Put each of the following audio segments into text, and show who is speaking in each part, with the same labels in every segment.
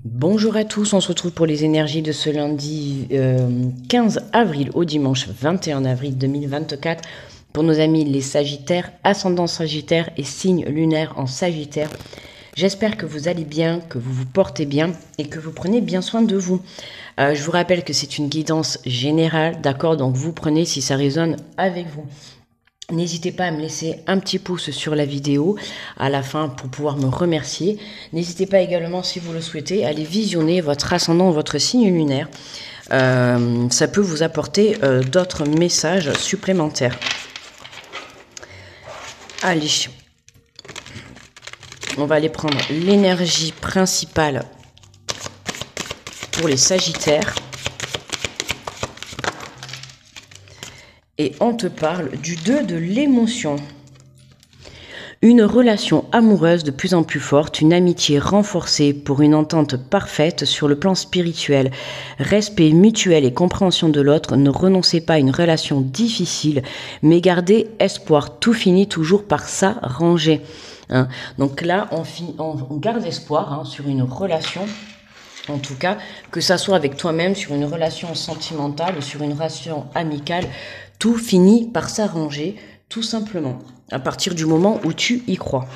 Speaker 1: Bonjour à tous, on se retrouve pour les énergies de ce lundi 15 avril au dimanche 21 avril 2024 pour nos amis les Sagittaires, ascendant Sagittaire et signe lunaire en Sagittaire. J'espère que vous allez bien, que vous vous portez bien et que vous prenez bien soin de vous. Je vous rappelle que c'est une guidance générale, d'accord? Donc vous prenez si ça résonne avec vous. N'hésitez pas à me laisser un petit pouce sur la vidéo à la fin pour pouvoir me remercier. N'hésitez pas également, si vous le souhaitez, à aller visionner votre ascendant, votre signe lunaire. Ça peut vous apporter d'autres messages supplémentaires. Allez, on va aller prendre l'énergie principale pour les Sagittaires. Et on te parle du 2 de l'émotion. Une relation amoureuse de plus en plus forte, une amitié renforcée pour une entente parfaite sur le plan spirituel. Respect mutuel et compréhension de l'autre, ne renoncez pas à une relation difficile, mais gardez espoir. Tout finit toujours par s'arranger. Hein. Donc là, on garde espoir sur une relation. En tout cas, que ça soit avec toi-même, sur une relation sentimentale, sur une relation amicale, tout finit par s'arranger, tout simplement, à partir du moment où tu y crois.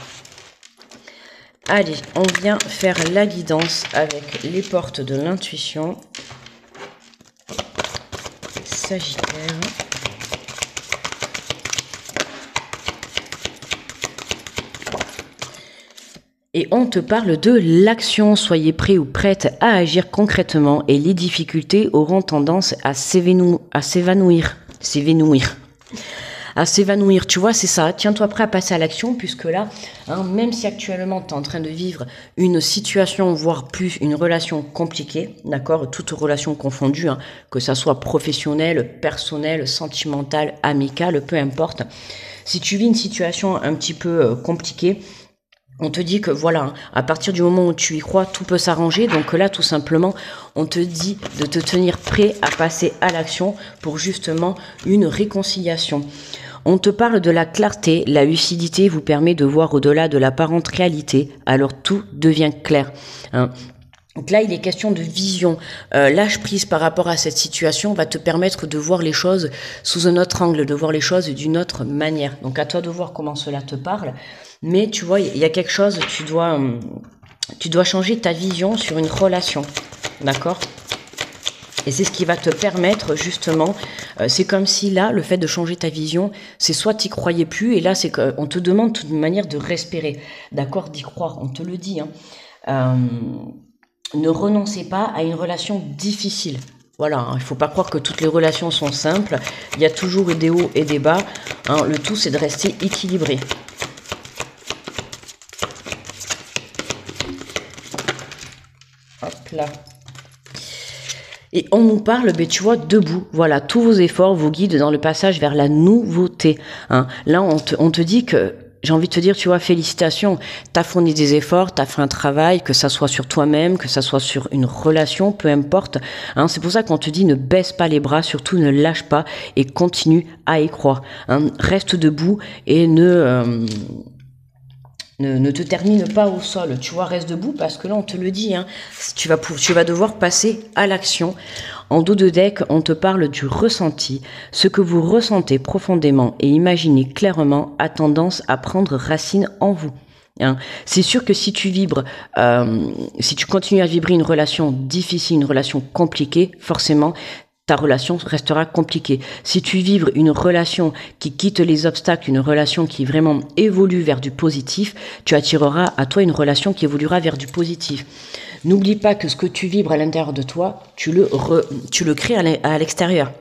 Speaker 1: Allez, on vient faire la guidance avec les portes de l'intuition. Sagittaire. Et on te parle de l'action. Soyez prêt ou prête à agir concrètement et les difficultés auront tendance à s'évanouir. Tu vois, c'est ça. Tiens-toi prêt à passer à l'action puisque là, même si actuellement tu es en train de vivre une situation, voire plus, une relation compliquée, d'accord, toute relation confondue, que ça soit professionnelle, personnelle, sentimentale, amicale, peu importe. Si tu vis une situation un petit peu compliquée, on te dit que voilà, à partir du moment où tu y crois, tout peut s'arranger. Donc là, tout simplement, on te dit de te tenir prêt à passer à l'action pour justement une réconciliation. On te parle de la clarté, la lucidité vous permet de voir au-delà de l'apparente réalité, alors tout devient clair. Donc là, il est question de vision. Lâche prise par rapport à cette situation va te permettre de voir les choses sous un autre angle, de voir les choses d'une autre manière. Donc à toi de voir comment cela te parle. Mais tu vois, il y a quelque chose, tu dois changer ta vision sur une relation. D'accord ? Et c'est ce qui va te permettre justement, c'est comme si là, le fait de changer ta vision, c'est soit tu n'y croyais plus, et là, c'est qu'on te demande toute manière de respirer. D'accord ? D'y croire, on te le dit. Ne renoncez pas à une relation difficile. Voilà, il ne faut pas croire que toutes les relations sont simples. Il y a toujours des hauts et des bas. Le tout, c'est de rester équilibré. Hop là. Et on nous parle, tu vois, debout. Voilà, tous vos efforts vous guident dans le passage vers la nouveauté. Là, on te dit que, j'ai envie de te dire, tu vois, félicitations. T'as fourni des efforts, t'as fait un travail, que ça soit sur toi-même, que ça soit sur une relation, peu importe. C'est pour ça qu'on te dit ne baisse pas les bras, surtout ne lâche pas et continue à y croire. Reste debout et ne te termine pas au sol, tu vois, reste debout parce que là on te le dit, tu vas devoir passer à l'action. En dos de deck, on te parle du ressenti. Ce que vous ressentez profondément et imaginez clairement a tendance à prendre racine en vous. C'est sûr que si tu vibres, si tu continues à vibrer une relation difficile, une relation compliquée, forcément, ta relation restera compliquée. Si tu vibres une relation qui quitte les obstacles, une relation qui vraiment évolue vers du positif, tu attireras à toi une relation qui évoluera vers du positif. N'oublie pas que ce que tu vibres à l'intérieur de toi, tu le crées à l'extérieur.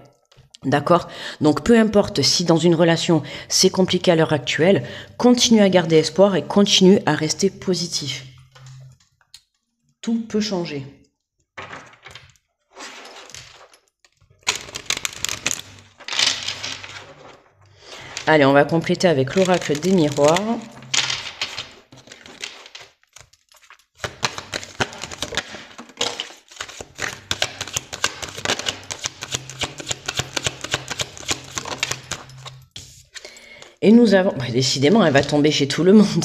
Speaker 1: D'accord ? Donc peu importe si dans une relation c'est compliqué à l'heure actuelle, continue à garder espoir et continue à rester positif. Tout peut changer. Allez, on va compléter avec l'oracle des miroirs. Et nous avons, bah, décidément, elle va tomber chez tout le monde.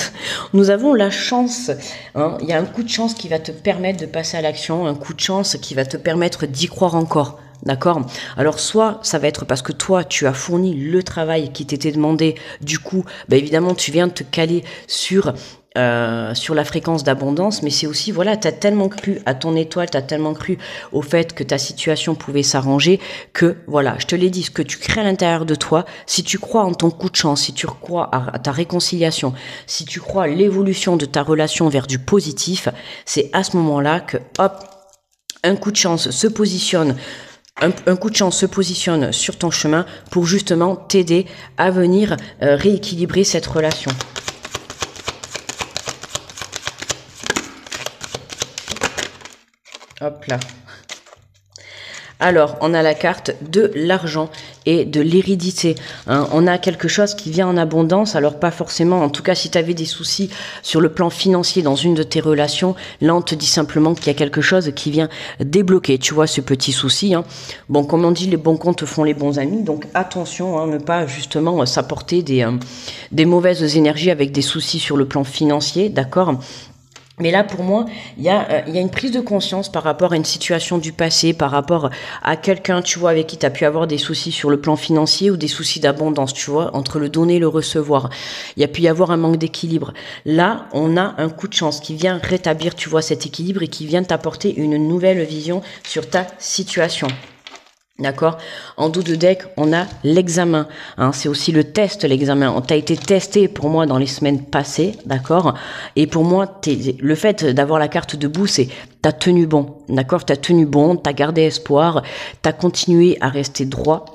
Speaker 1: Nous avons la chance, hein. Il y a un coup de chance qui va te permettre de passer à l'action, un coup de chance qui va te permettre d'y croire encore. D'accord? Alors, soit ça va être parce que toi, tu as fourni le travail qui t'était demandé. Du coup, bah, évidemment, tu viens de te caler sur la fréquence d'abondance, mais c'est aussi, voilà, tu as tellement cru à ton étoile, tu as tellement cru au fait que ta situation pouvait s'arranger, que, voilà, je te l'ai dit, ce que tu crées à l'intérieur de toi, si tu crois en ton coup de chance, si tu crois à ta réconciliation, si tu crois à l'évolution de ta relation vers du positif, c'est à ce moment-là que, hop, un coup de chance se positionne. Un coup de chance se positionne sur ton chemin pour justement t'aider à venir rééquilibrer cette relation. Hop là. Alors, on a la carte de l'argent et de l'hérédité. Hein. On a quelque chose qui vient en abondance, alors pas forcément, en tout cas si tu avais des soucis sur le plan financier dans une de tes relations, là on te dit simplement qu'il y a quelque chose qui vient débloquer, tu vois, ce petit souci. Hein. Bon, comme on dit, les bons comptes font les bons amis, donc attention, hein, ne pas justement s'apporter des mauvaises énergies avec des soucis sur le plan financier, d'accord ? Mais là, pour moi, il y a une prise de conscience par rapport à une situation du passé, par rapport à quelqu'un, tu vois, avec qui tu as pu avoir des soucis sur le plan financier ou des soucis d'abondance, tu vois, entre le donner et le recevoir. Il y a pu y avoir un manque d'équilibre. Là, on a un coup de chance qui vient rétablir, tu vois, cet équilibre et qui vient t'apporter une nouvelle vision sur ta situation. D'accord. En dos de deck, on a l'examen. Hein, c'est aussi le test, l'examen. On t'a été testé pour moi dans les semaines passées, d'accord. Et pour moi, le fait d'avoir la carte debout, c'est t'as tenu bon, d'accord. T'as tenu bon, t'as gardé espoir, t'as continué à rester droit,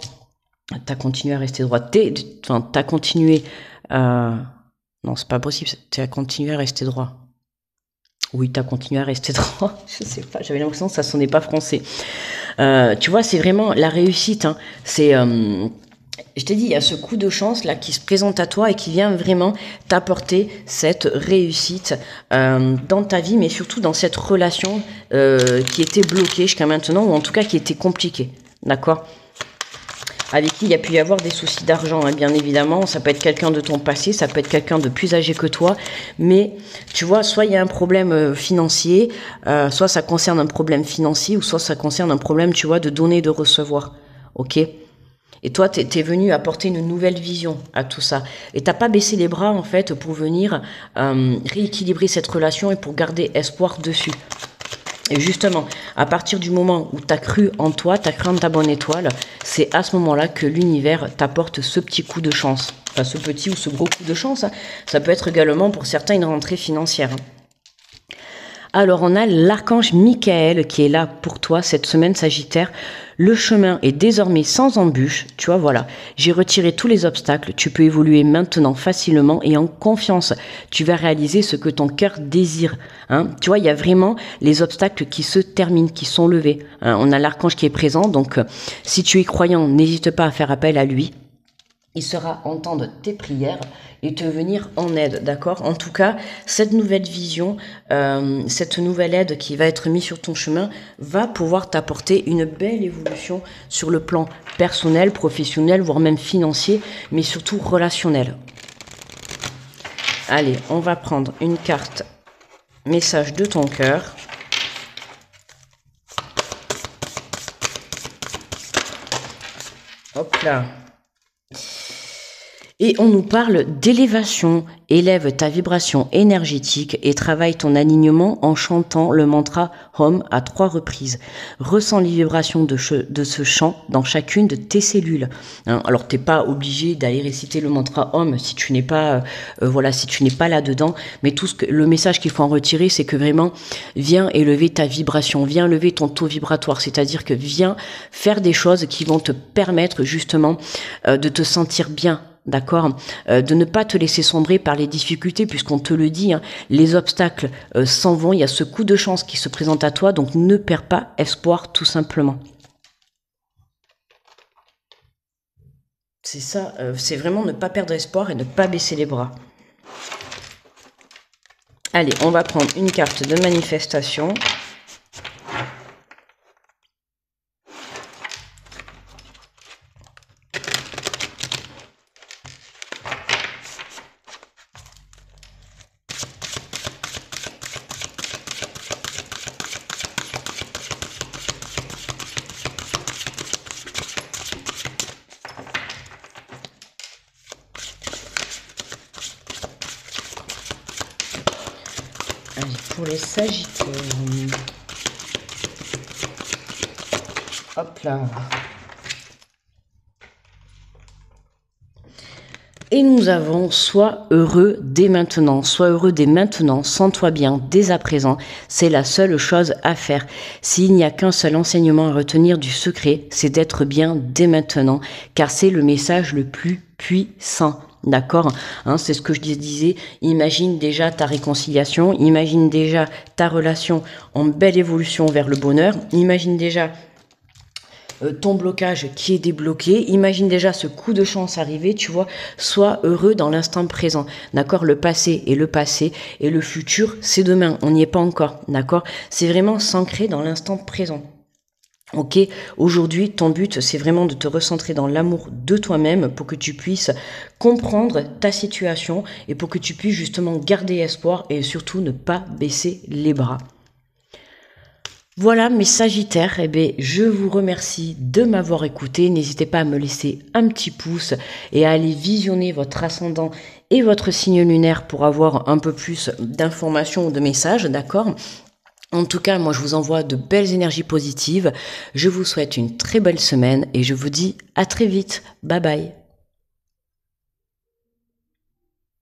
Speaker 1: t'as continué à rester droit. T'as continué. Non, c'est pas possible. T'as continué à rester droit. Oui, t'as continué à rester droit. Je sais pas. J'avais l'impression que ça sonnait pas français. Tu vois, c'est vraiment la réussite. Hein. C'est, je t'ai dit, il y a ce coup de chance là qui se présente à toi et qui vient vraiment t'apporter cette réussite dans ta vie, mais surtout dans cette relation qui était bloquée jusqu'à maintenant, ou en tout cas qui était compliquée. D'accord ? Avec qui il y a pu y avoir des soucis d'argent, hein, bien évidemment. Ça peut être quelqu'un de ton passé, ça peut être quelqu'un de plus âgé que toi. Mais tu vois, soit il y a un problème financier, soit ça concerne un problème financier, ou soit ça concerne un problème, tu vois, de donner et de recevoir. Ok ? Et toi, t'es venu apporter une nouvelle vision à tout ça. Et t'as pas baissé les bras, en fait, pour venir rééquilibrer cette relation et pour garder espoir dessus. Et justement, à partir du moment où tu as cru en toi, tu as cru en ta bonne étoile, c'est à ce moment-là que l'univers t'apporte ce petit coup de chance. Enfin, ce petit ou ce gros coup de chance, hein. Ça peut être également pour certains une rentrée financière. Hein. Alors, on a l'archange Michael qui est là pour toi cette semaine, Sagittaire. Le chemin est désormais sans embûche. Tu vois, voilà. J'ai retiré tous les obstacles. Tu peux évoluer maintenant facilement et en confiance. Tu vas réaliser ce que ton cœur désire. Hein. Tu vois, il y a vraiment les obstacles qui se terminent, qui sont levés. Hein. On a l'archange qui est présent. Donc, si tu es croyant, n'hésite pas à faire appel à lui. Il saura entendre tes prières et te venir en aide, d'accord? En tout cas, cette nouvelle vision, cette nouvelle aide qui va être mise sur ton chemin va pouvoir t'apporter une belle évolution sur le plan personnel, professionnel, voire même financier, mais surtout relationnel. Allez, on va prendre une carte message de ton cœur. Hop là. Et on nous parle d'élévation. Élève ta vibration énergétique et travaille ton alignement en chantant le mantra Om à 3 reprises. Ressens les vibrations de ce chant dans chacune de tes cellules. Hein, alors, t'es pas obligé d'aller réciter le mantra Om si tu n'es pas, si tu n'es pas là-dedans. Mais le message qu'il faut en retirer, c'est que vraiment, viens élever ta vibration, viens élever ton taux vibratoire. C'est-à-dire que viens faire des choses qui vont te permettre justement de te sentir bien. D'accord, de ne pas te laisser sombrer par les difficultés, puisqu'on te le dit, hein, les obstacles s'en vont, il y a ce coup de chance qui se présente à toi, donc ne perds pas espoir tout simplement. C'est ça, c'est vraiment ne pas perdre espoir et ne pas baisser les bras. Allez, on va prendre une carte de manifestation. les Sagittaires. Hop là. Et nous avons sois heureux dès maintenant, sois heureux dès maintenant, sens-toi bien dès à présent, c'est la seule chose à faire. S'il n'y a qu'un seul enseignement à retenir du secret, c'est d'être bien dès maintenant, car c'est le message le plus puissant. D'accord, hein, c'est ce que je disais, imagine déjà ta réconciliation, imagine déjà ta relation en belle évolution vers le bonheur, imagine déjà ton blocage qui est débloqué, imagine déjà ce coup de chance arriver, tu vois, sois heureux dans l'instant présent, d'accord, le passé et le futur c'est demain, on n'y est pas encore, d'accord, c'est vraiment s'ancrer dans l'instant présent. Ok, aujourd'hui, ton but, c'est vraiment de te recentrer dans l'amour de toi-même pour que tu puisses comprendre ta situation et pour que tu puisses justement garder espoir et surtout ne pas baisser les bras. Voilà mes Sagittaires, eh bien, je vous remercie de m'avoir écouté. N'hésitez pas à me laisser un petit pouce et à aller visionner votre ascendant et votre signe lunaire pour avoir un peu plus d'informations ou de messages, d'accord ? En tout cas, moi je vous envoie de belles énergies positives. Je vous souhaite une très belle semaine et je vous dis à très vite. Bye bye.